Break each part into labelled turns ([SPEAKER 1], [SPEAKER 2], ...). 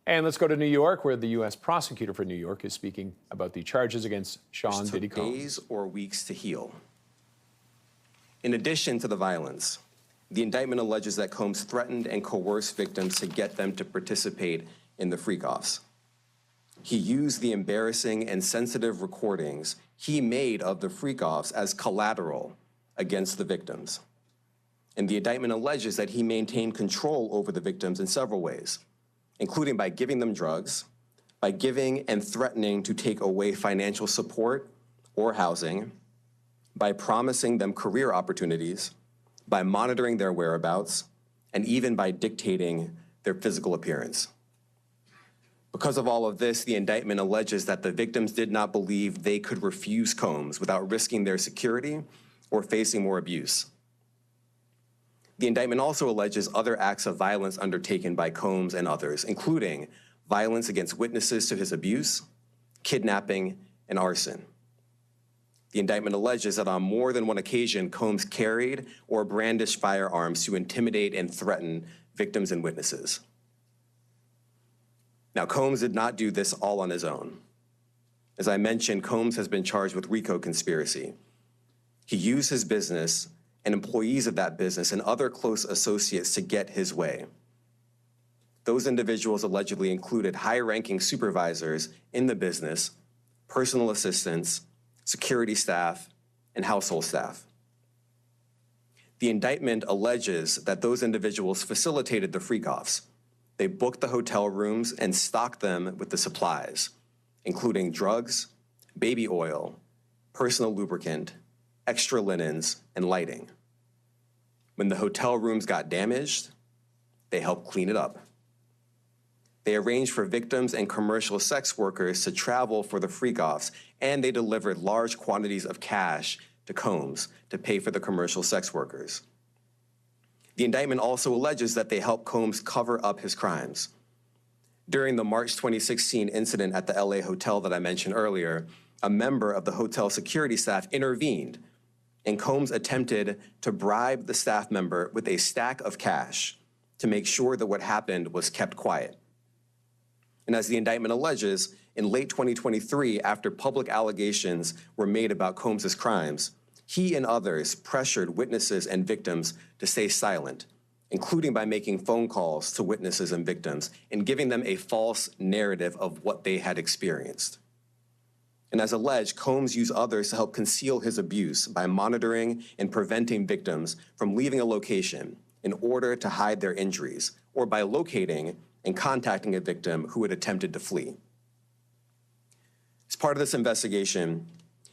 [SPEAKER 1] And let's go to New York, where the U.S. prosecutor for New York is speaking about the charges against Sean Diddy Combs.
[SPEAKER 2] Days or weeks to heal. In addition to the violence, the indictment alleges that Combs threatened and coerced victims to get them to participate in the freak-offs. He used the embarrassing and sensitive recordings he made of the freak-offs as collateral against the victims. And the indictment alleges that he maintained control over the victims in several ways, including by giving them drugs, by giving and threatening to take away financial support or housing, by promising them career opportunities, by monitoring their whereabouts, and even by dictating their physical appearance. Because of all of this, the indictment alleges that the victims did not believe they could refuse Combs without risking their security or facing more abuse. The indictment also alleges other acts of violence undertaken by Combs and others, including violence against witnesses to his abuse, kidnapping, and arson. The indictment alleges that on more than one occasion, Combs carried or brandished firearms to intimidate and threaten victims and witnesses. Now, Combs did not do this all on his own. As I mentioned, Combs has been charged with RICO conspiracy. He used his business and employees of that business and other close associates to get his way. Those individuals allegedly included high-ranking supervisors in the business, personal assistants, security staff, and household staff. The indictment alleges that those individuals facilitated the freak-offs. They booked the hotel rooms and stocked them with the supplies, including drugs, baby oil, personal lubricant, extra linens, and lighting. When the hotel rooms got damaged, they helped clean it up. They arranged for victims and commercial sex workers to travel for the freak-offs, and they delivered large quantities of cash to Combs to pay for the commercial sex workers. The indictment also alleges that they helped Combs cover up his crimes. During the March 2016 incident at the LA hotel that I mentioned earlier, a member of the hotel security staff intervened, and Combs attempted to bribe the staff member with a stack of cash to make sure that what happened was kept quiet. And as the indictment alleges, in late 2023, after public allegations were made about Combs' crimes, he and others pressured witnesses and victims to stay silent, including by making phone calls to witnesses and victims and giving them a false narrative of what they had experienced. And as alleged, Combs used others to help conceal his abuse by monitoring and preventing victims from leaving a location in order to hide their injuries, or by locating and contacting a victim who had attempted to flee. As part of this investigation,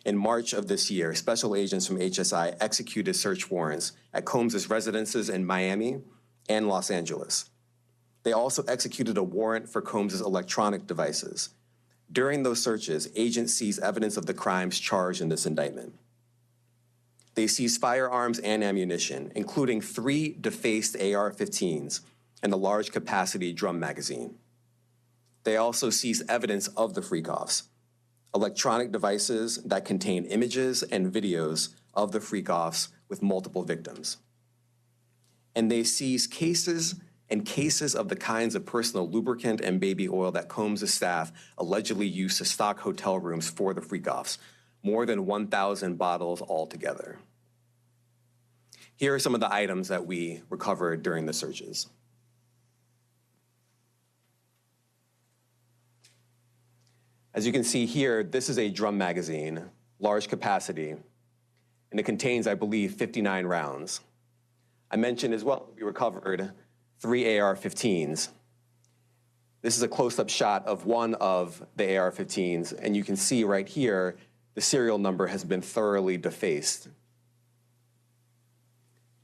[SPEAKER 2] in March of this year, special agents from HSI executed search warrants at Combs' residences in Miami and Los Angeles. They also executed a warrant for Combs' electronic devices. During those searches, agents seized evidence of the crimes charged in this indictment. They seized firearms and ammunition, including 3 defaced AR-15s and a large capacity drum magazine. They also seized evidence of the freak-offs, electronic devices that contain images and videos of the freak-offs with multiple victims. And they seized cases and cases of the kinds of personal lubricant and baby oil that Combs' staff allegedly used to stock hotel rooms for the freak-offs, more than 1,000 bottles altogether. Here are some of the items that we recovered during the searches. As you can see here, this is a drum magazine, large capacity, and it contains, I believe, 59 rounds. I mentioned as well, we recovered 3 AR-15s. This is a close-up shot of one of the AR-15s, and you can see right here, the serial number has been thoroughly defaced.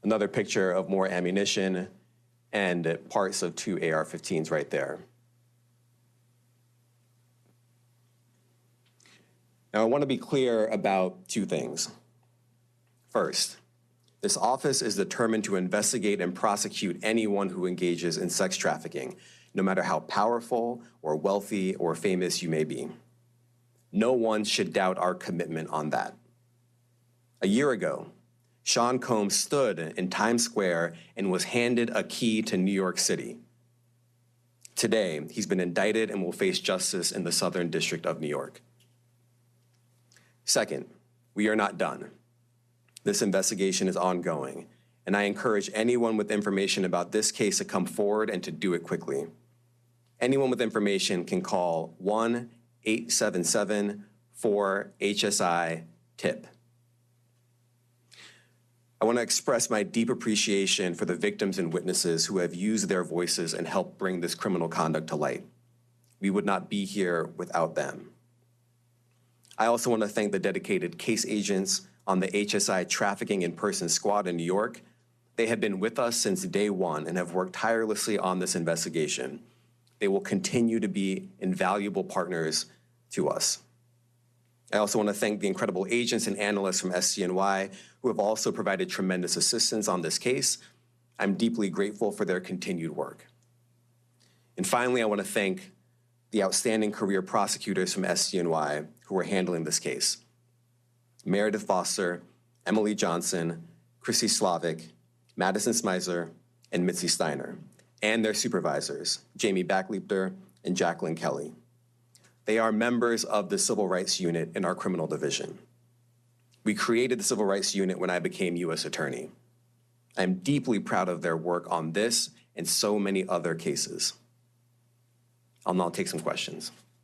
[SPEAKER 2] Another picture of more ammunition and parts of 2 AR-15s right there. Now, I want to be clear about 2 things. First, this office is determined to investigate and prosecute anyone who engages in sex trafficking, no matter how powerful or wealthy or famous you may be. No one should doubt our commitment on that. A year ago, Sean Combs stood in Times Square and was handed a key to New York City. Today, he's been indicted and will face justice in the Southern District of New York. Second, we are not done. This investigation is ongoing, and I encourage anyone with information about this case to come forward and to do it quickly. Anyone with information can call 1-877-4HSI-TIP. I want to express my deep appreciation for the victims and witnesses who have used their voices and helped bring this criminal conduct to light. We would not be here without them. I also want to thank the dedicated case agents on the HSI Trafficking in Person Squad in New York. They have been with us since day one and have worked tirelessly on this investigation. They will continue to be invaluable partners to us. I also want to thank the incredible agents and analysts from SCNY who have also provided tremendous assistance on this case. I'm deeply grateful for their continued work. And finally, I want to thank the outstanding career prosecutors from SCNY who are handling this case. Meredith Foster, Emily Johnson, Chrissy Slavic, Madison Smizer, and Mitzi Steiner, and their supervisors, Jamie Backleapter and Jacqueline Kelly. They are members of the Civil Rights Unit in our criminal division. We created the Civil Rights Unit when I became U.S. Attorney. I'm deeply proud of their work on this and so many other cases. I'll now take some questions.